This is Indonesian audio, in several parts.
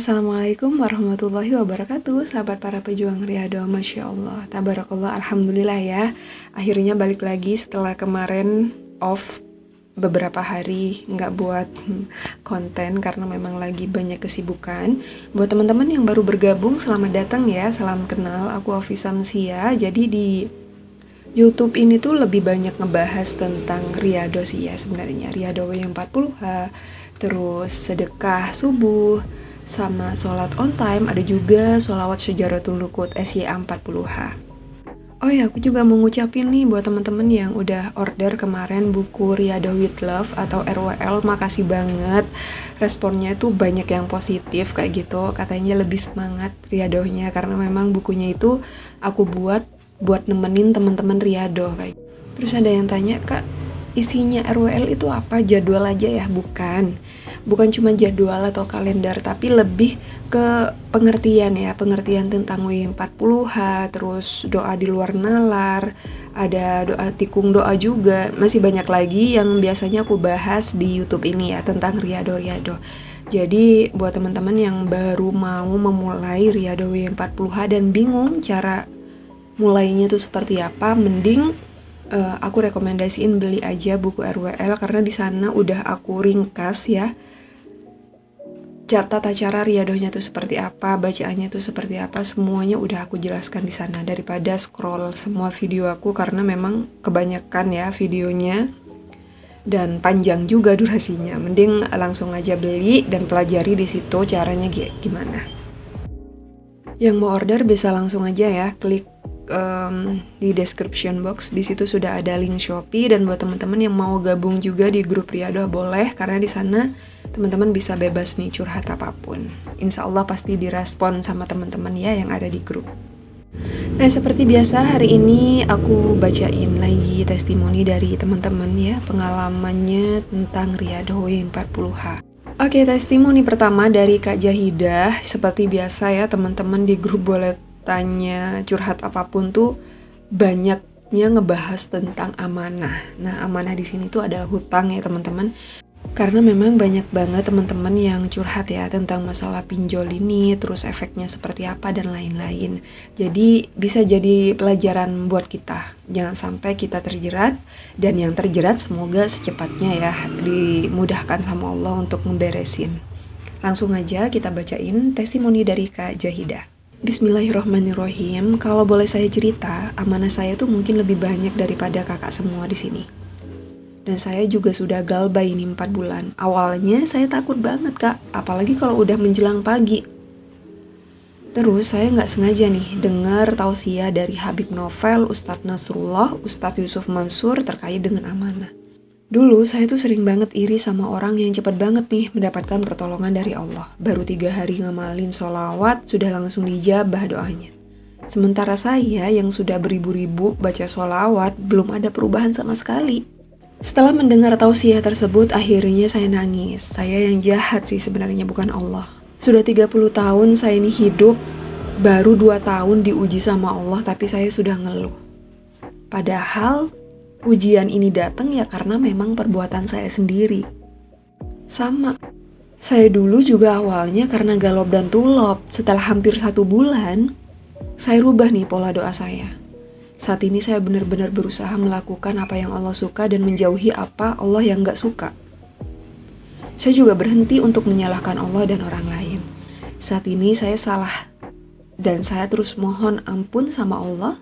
Assalamualaikum warahmatullahi wabarakatuh. Sahabat para pejuang Riyadhah, Masya Allah, Tabarakallah, Alhamdulillah ya. Akhirnya balik lagi setelah kemarin off beberapa hari nggak buat konten karena memang lagi banyak kesibukan. Buat teman-teman yang baru bergabung, selamat datang ya, salam kenal, aku Afi Samsia. Jadi di YouTube ini tuh lebih banyak ngebahas tentang Riyadhah sih ya sebenarnya. Riyadhah yang 40H, terus sedekah subuh, sama sholat on time, ada juga sholawat Syajaratul Luqut SYA 40H. Oh ya, aku juga mau ngucapin nih buat teman-teman yang udah order kemarin buku Riyadhah with Love atau RWL, makasih banget. Responnya itu banyak yang positif kayak gitu, katanya lebih semangat Riyadhahnya karena memang bukunya itu aku buat nemenin teman-teman Riyadhah kayak. Terus ada yang tanya, "Kak, isinya RWL itu apa? Jadwal aja ya?" Bukan cuma jadwal atau kalender, tapi lebih ke pengertian ya, pengertian tentang W40H, terus doa di luar nalar, ada doa tikung doa juga, masih banyak lagi yang biasanya aku bahas di YouTube ini ya, tentang Riyadhah. Jadi buat teman-teman yang baru mau memulai Riyadhah W40H dan bingung cara mulainya tuh seperti apa, mending aku rekomendasiin beli aja buku RWL karena di sana udah aku ringkas ya. Tata cara Riyadhahnya tuh seperti apa, bacaannya tuh seperti apa, semuanya udah aku jelaskan di sana daripada scroll semua video aku karena memang kebanyakan ya videonya dan panjang juga durasinya. Mending langsung aja beli dan pelajari di situ caranya gimana. Yang mau order bisa langsung aja ya, klik di description box, di situ sudah ada link Shopee. Dan buat teman-teman yang mau gabung juga di grup Riyadhah boleh, karena di sana teman-teman bisa bebas nih curhat apapun. Insya Allah pasti direspon sama teman-teman ya yang ada di grup. Nah, seperti biasa hari ini aku bacain lagi testimoni dari teman-teman ya, pengalamannya tentang Riyadhah W40H. Oke, testimoni pertama dari Kak Jahidah. Seperti biasa ya teman-teman di grup boleh tanya curhat apapun tuh, banyaknya ngebahas tentang amanah. Nah, amanah di sini tuh adalah hutang ya teman-teman. Karena memang banyak banget teman-teman yang curhat ya tentang masalah pinjol ini, terus efeknya seperti apa dan lain-lain. Jadi bisa jadi pelajaran buat kita. Jangan sampai kita terjerat, dan yang terjerat semoga secepatnya ya dimudahkan sama Allah untuk memberesin. Langsung aja kita bacain testimoni dari Kak Jahidah. Bismillahirrohmanirrohim. Kalau boleh saya cerita, amanah saya tuh mungkin lebih banyak daripada kakak semua di sini. Dan saya juga sudah galbah ini 4 bulan. Awalnya saya takut banget kak, apalagi kalau udah menjelang pagi. Terus saya nggak sengaja nih dengar tausiah dari Habib Novel, Ustadz Nasrullah, Ustadz Yusuf Mansur terkait dengan amanah. Dulu saya tuh sering banget iri sama orang yang cepat banget nih mendapatkan pertolongan dari Allah. Baru 3 hari ngamalin sholawat sudah langsung dijabah doanya. Sementara saya yang sudah beribu-ribu baca sholawat belum ada perubahan sama sekali. Setelah mendengar tausiah tersebut, akhirnya saya nangis. Saya yang jahat sih sebenarnya, bukan Allah. Sudah 30 tahun saya ini hidup, baru 2 tahun diuji sama Allah, tapi saya sudah ngeluh. Padahal ujian ini datang ya karena memang perbuatan saya sendiri. Sama, saya dulu juga awalnya karena galop dan tulop. Setelah hampir 1 bulan, saya rubah nih pola doa saya. Saat ini saya benar-benar berusaha melakukan apa yang Allah suka dan menjauhi apa Allah yang gak suka. Saya juga berhenti untuk menyalahkan Allah dan orang lain. Saat ini saya salah dan saya terus mohon ampun sama Allah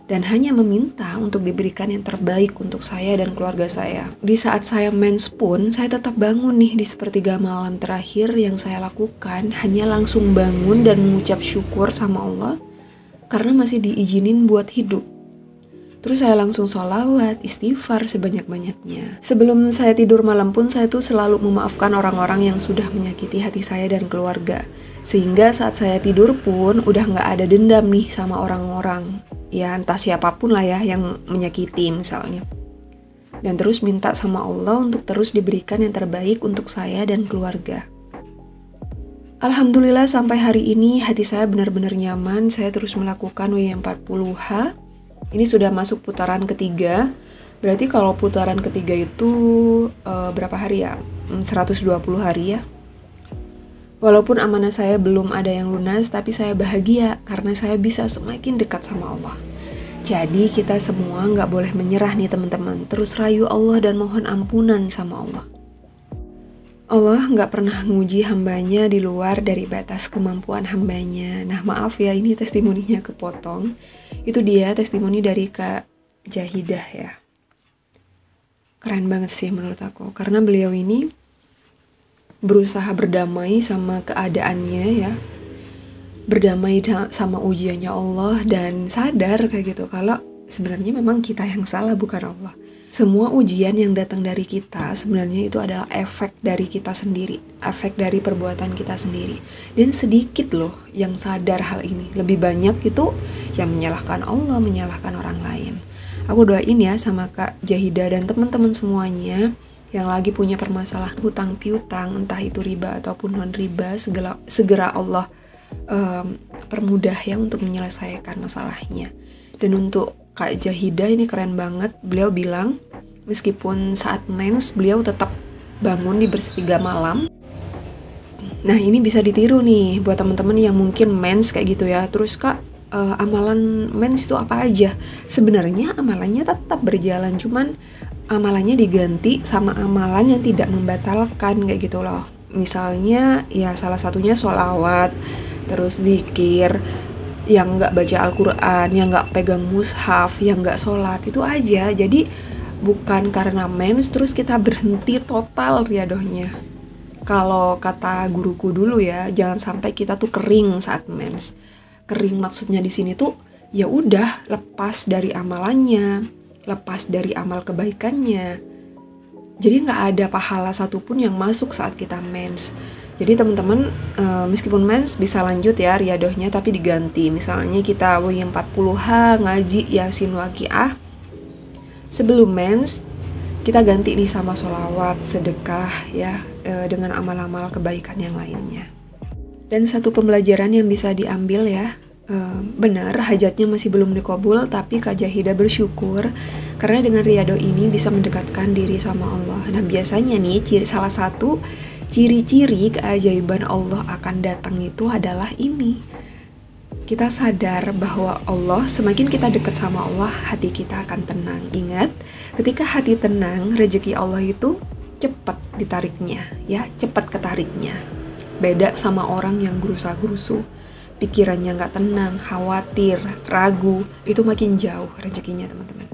dan hanya meminta untuk diberikan yang terbaik untuk saya dan keluarga saya. Di saat saya mens pun, saya tetap bangun nih di sepertiga malam terakhir. Yang saya lakukan hanya langsung bangun dan mengucap syukur sama Allah karena masih diizinin buat hidup. Terus saya langsung sholawat, istighfar sebanyak-banyaknya. Sebelum saya tidur malam pun saya tuh selalu memaafkan orang-orang yang sudah menyakiti hati saya dan keluarga. Sehingga saat saya tidur pun udah gak ada dendam nih sama orang-orang. Ya entah siapapun lah ya yang menyakiti misalnya. Dan terus minta sama Allah untuk terus diberikan yang terbaik untuk saya dan keluarga. Alhamdulillah sampai hari ini hati saya benar-benar nyaman. Saya terus melakukan W40H. Ini sudah masuk putaran ketiga. Berarti kalau putaran ketiga itu berapa hari ya? 120 hari ya. Walaupun amanah saya belum ada yang lunas, tapi saya bahagia karena saya bisa semakin dekat sama Allah. Jadi kita semua nggak boleh menyerah nih teman-teman. Terus rayu Allah dan mohon ampunan sama Allah. Allah nggak pernah nguji hambanya di luar dari batas kemampuan hambanya. Nah maaf ya, ini testimoninya kepotong. Itu dia testimoni dari Kak Jahidah ya. Keren banget sih menurut aku. Karena beliau ini berusaha berdamai sama keadaannya ya. Berdamai sama ujiannya Allah dan sadar kayak gitu kalau sebenarnya memang kita yang salah, bukan Allah. Semua ujian yang datang dari kita sebenarnya itu adalah efek dari kita sendiri, efek dari perbuatan kita sendiri. Dan sedikit loh yang sadar hal ini. Lebih banyak itu yang menyalahkan Allah, menyalahkan orang lain. Aku doain ya sama Kak Jahidah dan teman-teman semuanya yang lagi punya permasalahan hutang piutang, entah itu riba ataupun non riba, segera Allah permudah ya untuk menyelesaikan masalahnya. Dan untuk Kak Jahidah ini keren banget, beliau bilang meskipun saat mens beliau tetap bangun di bersetiga malam. Nah ini bisa ditiru nih buat teman-teman yang mungkin mens kayak gitu ya. Terus Kak, amalan mens itu apa aja? Sebenarnya amalannya tetap berjalan, cuman amalannya diganti sama amalan yang tidak membatalkan kayak gitu loh. Misalnya ya salah satunya sholawat, terus zikir, yang nggak baca Al-Quran, yang nggak pegang mushaf, yang nggak sholat, itu aja. Jadi bukan karena mens terus kita berhenti total riadohnya. Kalau kata guruku dulu ya, jangan sampai kita tuh kering saat mens. Kering maksudnya di sini tuh ya udah lepas dari amalannya, lepas dari amal kebaikannya. Jadi nggak ada pahala satupun yang masuk saat kita mens. Jadi teman-teman meskipun mens bisa lanjut ya riadohnya, tapi diganti. Misalnya kita W40H ngaji Yasin Waqiah. Sebelum mens kita ganti nih sama sholawat, sedekah ya, dengan amal-amal kebaikan yang lainnya. Dan satu pembelajaran yang bisa diambil ya, benar hajatnya masih belum dikabul, tapi Kak Jahidah bersyukur karena dengan riadoh ini bisa mendekatkan diri sama Allah. Nah biasanya nih salah satu ciri-ciri keajaiban Allah akan datang itu adalah ini. Kita sadar bahwa Allah, semakin kita dekat sama Allah, hati kita akan tenang. Ingat, ketika hati tenang, rezeki Allah itu cepat ditariknya, ya, cepat ketariknya. Beda sama orang yang gerusa-gerusu, pikirannya nggak tenang, khawatir, ragu, itu makin jauh rezekinya teman-teman.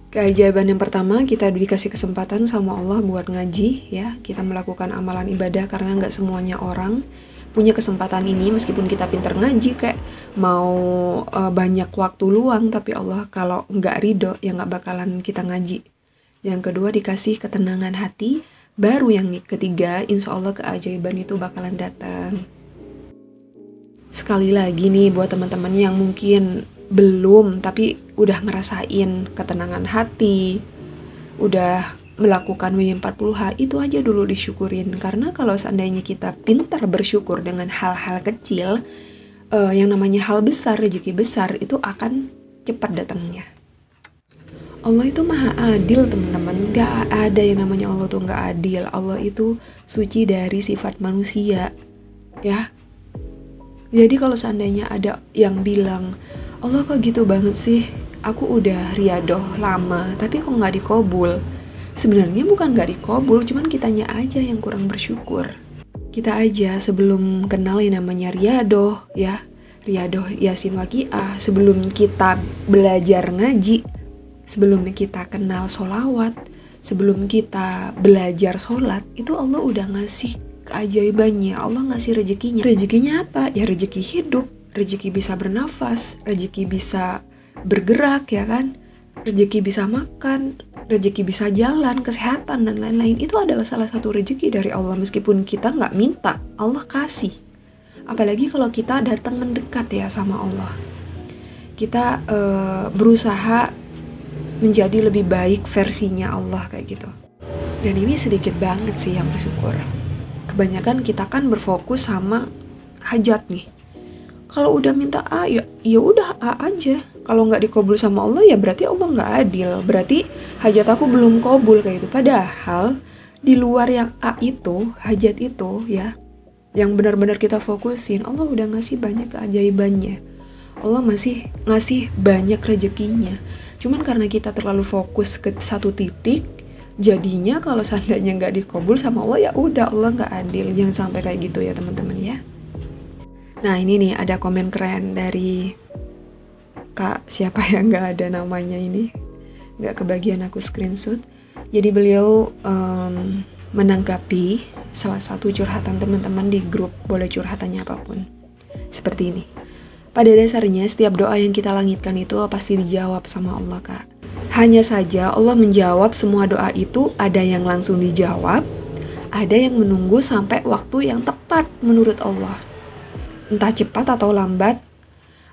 Keajaiban yang pertama, kita dikasih kesempatan sama Allah buat ngaji ya. Kita melakukan amalan ibadah karena nggak semuanya orang punya kesempatan ini. Meskipun kita pintar ngaji, kayak mau banyak waktu luang, tapi Allah kalau nggak ridho ya nggak bakalan kita ngaji. Yang kedua, dikasih ketenangan hati. Baru yang ketiga, insya Allah keajaiban itu bakalan datang. Sekali lagi nih buat teman-teman yang mungkin belum tapi udah ngerasain ketenangan hati, udah melakukan W40H, itu aja dulu disyukurin. Karena kalau seandainya kita pintar bersyukur dengan hal-hal kecil, yang namanya hal besar, rezeki besar itu akan cepat datangnya. Allah itu maha adil teman-teman, gak ada yang namanya Allah tuh gak adil. Allah itu suci dari sifat manusia ya. Jadi kalau seandainya ada yang bilang, Allah kok gitu banget sih, aku udah riadoh lama tapi kok gak dikabul. Sebenarnya bukan gak dikabul, cuman kitanya aja yang kurang bersyukur. Kita aja sebelum kenal yang namanya riadoh ya, riadoh Yasin Waqiah, sebelum kita belajar ngaji, sebelum kita kenal sholawat, sebelum kita belajar sholat, itu Allah udah ngasih keajaibannya. Allah ngasih rezekinya. Rezekinya apa? Ya rezeki hidup, rezeki bisa bernafas, rezeki bisa bergerak ya kan, rezeki bisa makan, rezeki bisa jalan, kesehatan dan lain-lain. Itu adalah salah satu rezeki dari Allah. Meskipun kita nggak minta, Allah kasih. Apalagi kalau kita datang mendekat ya sama Allah, kita berusaha menjadi lebih baik versinya Allah kayak gitu. Dan ini sedikit banget sih yang bersyukur. Kebanyakan kita kan berfokus sama hajat nih. Kalau udah minta A, ya udah A aja. Kalau nggak dikabul sama Allah, ya berarti Allah nggak adil. Berarti hajat aku belum kabul kayak gitu. Padahal di luar yang A itu, hajat itu ya, yang benar-benar kita fokusin, Allah udah ngasih banyak keajaibannya. Allah masih ngasih banyak rezekinya. Cuman karena kita terlalu fokus ke satu titik, jadinya kalau seandainya nggak dikabul sama Allah, ya udah Allah nggak adil. Jangan sampai kayak gitu ya teman-teman ya. Nah ini nih ada komen keren dari Kak siapa yang nggak ada namanya ini, nggak kebagian aku screenshot. Jadi beliau menanggapi salah satu curhatan teman-teman di grup, boleh curhatannya apapun. Seperti ini. Pada dasarnya setiap doa yang kita langitkan itu pasti dijawab sama Allah, Kak. Hanya saja Allah menjawab semua doa itu, ada yang langsung dijawab, ada yang menunggu sampai waktu yang tepat menurut Allah. Entah cepat atau lambat,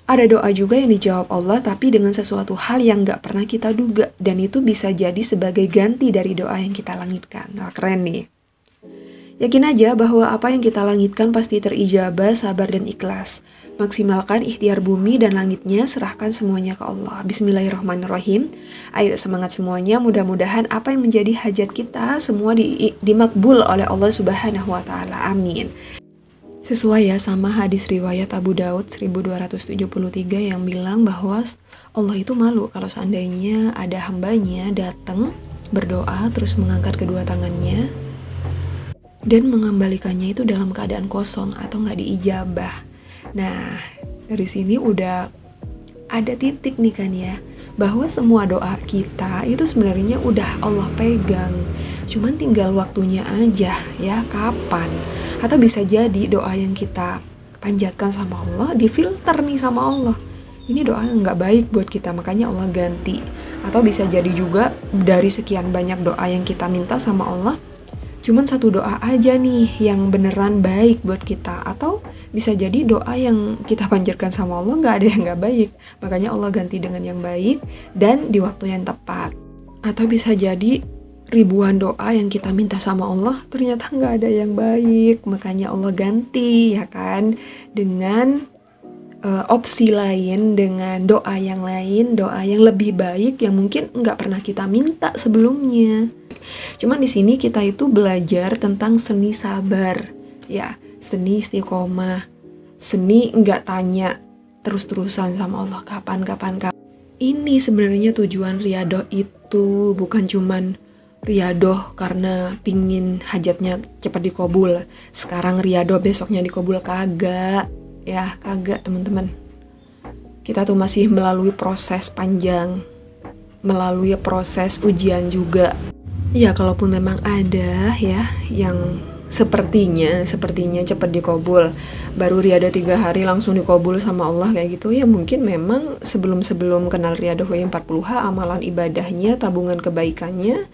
ada doa juga yang dijawab Allah tapi dengan sesuatu hal yang gak pernah kita duga, dan itu bisa jadi sebagai ganti dari doa yang kita langitkan. Nah, keren nih. Yakin aja bahwa apa yang kita langitkan pasti terijabah, sabar dan ikhlas. Maksimalkan ikhtiar bumi dan langitnya, serahkan semuanya ke Allah. Bismillahirrahmanirrahim. Ayo semangat semuanya, mudah-mudahan apa yang menjadi hajat kita semua dimakbul oleh Allah Subhanahu wa Ta'ala. Amin. Sesuai ya sama hadis riwayat Abu Daud 1273 yang bilang bahwa Allah itu malu kalau seandainya ada hambanya datang berdoa terus mengangkat kedua tangannya dan mengembalikannya itu dalam keadaan kosong atau nggak diijabah. Nah, dari sini udah ada titik nih kan ya, bahwa semua doa kita itu sebenarnya udah Allah pegang. Cuman tinggal waktunya aja ya, kapan. Atau bisa jadi doa yang kita panjatkan sama Allah difilter nih sama Allah. Ini doa yang nggak baik buat kita, makanya Allah ganti. Atau bisa jadi juga dari sekian banyak doa yang kita minta sama Allah, cuman satu doa aja nih yang beneran baik buat kita. Atau bisa jadi doa yang kita panjatkan sama Allah nggak ada yang nggak baik, makanya Allah ganti dengan yang baik dan di waktu yang tepat. Atau bisa jadi ribuan doa yang kita minta sama Allah ternyata nggak ada yang baik, makanya Allah ganti ya kan dengan opsi lain, dengan doa yang lain, doa yang lebih baik yang mungkin nggak pernah kita minta sebelumnya. Cuman di sini kita itu belajar tentang seni sabar, ya, seni istiqomah, seni nggak tanya terus-terusan sama Allah kapan. Ini sebenarnya tujuan riadoh itu bukan cuman riadoh karena pingin hajatnya cepat dikabul. Sekarang riadoh besoknya dikabul, kagak. Ya kagak teman-teman. Kita tuh masih melalui proses panjang, melalui proses ujian juga. Ya kalaupun memang ada ya yang sepertinya cepat dikabul, baru riadoh 3 hari langsung dikabul sama Allah kayak gitu, ya mungkin memang sebelum kenal riadoh 40H amalan ibadahnya, tabungan kebaikannya,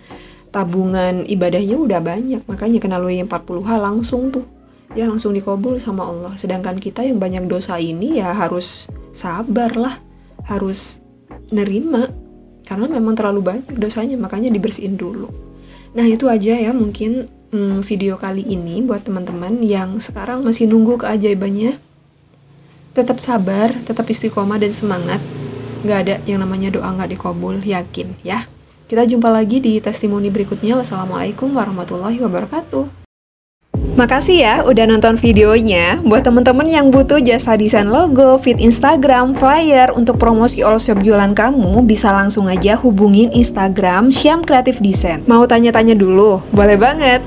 tabungan ibadahnya udah banyak, makanya kenal 40H langsung tuh ya langsung dikabul sama Allah. Sedangkan kita yang banyak dosa ini ya harus sabar lah, harus nerima karena memang terlalu banyak dosanya, makanya dibersihin dulu. Nah itu aja ya mungkin video kali ini buat teman-teman yang sekarang masih nunggu keajaibannya. Tetap sabar, tetap istiqomah dan semangat. Gak ada yang namanya doa gak dikabul, yakin ya. Kita jumpa lagi di testimoni berikutnya. Wassalamualaikum warahmatullahi wabarakatuh. Makasih ya udah nonton videonya. Buat temen-temen yang butuh jasa desain logo, feed Instagram, flyer untuk promosi all shop jualan kamu, bisa langsung aja hubungin Instagram Syam Creative Design. Mau tanya-tanya dulu? Boleh banget.